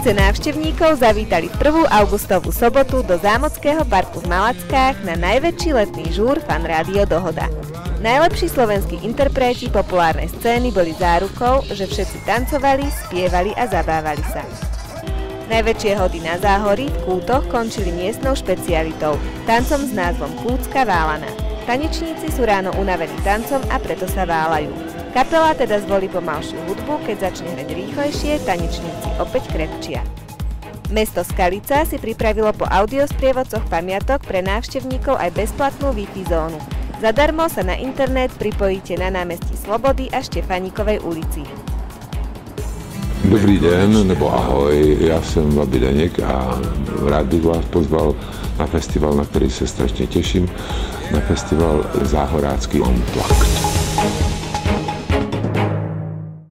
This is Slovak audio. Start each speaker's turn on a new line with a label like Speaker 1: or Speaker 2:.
Speaker 1: Tisíce návštevníkov zavítali v 1. augustovú sobotu do zámockého parku v Malackách na najväčší letný žúr Fan Rádio Dohoda. Najlepší slovenskí interpreti populárnej scény boli zárukou, že všetci tancovali, spievali a zabávali sa. Najväčšie hody na Záhorí v Kútoch končili miestnou špecialitou, tancom s názvom Kútska válana. Tanečníci sú ráno unavení tancom a preto sa váľajú. Kapela teda zvolí pomalšiu hudbu, keď začne hrať rýchlejšie, tanečníci opäť krepčia. Mesto Skalica si pripravilo po audiosprievodcoch pamiatok pre návštevníkov aj bezplatnú Wi-Fi zónu. Zadarmo sa na internet pripojíte na námestí Slobody a Štefánikovej ulici.
Speaker 2: Dobrý den, nebo ahoj, já jsem Babi Daněk a rád bych vás pozval na festival, na který se strašně těším, na festival Záhorácký Unplugged.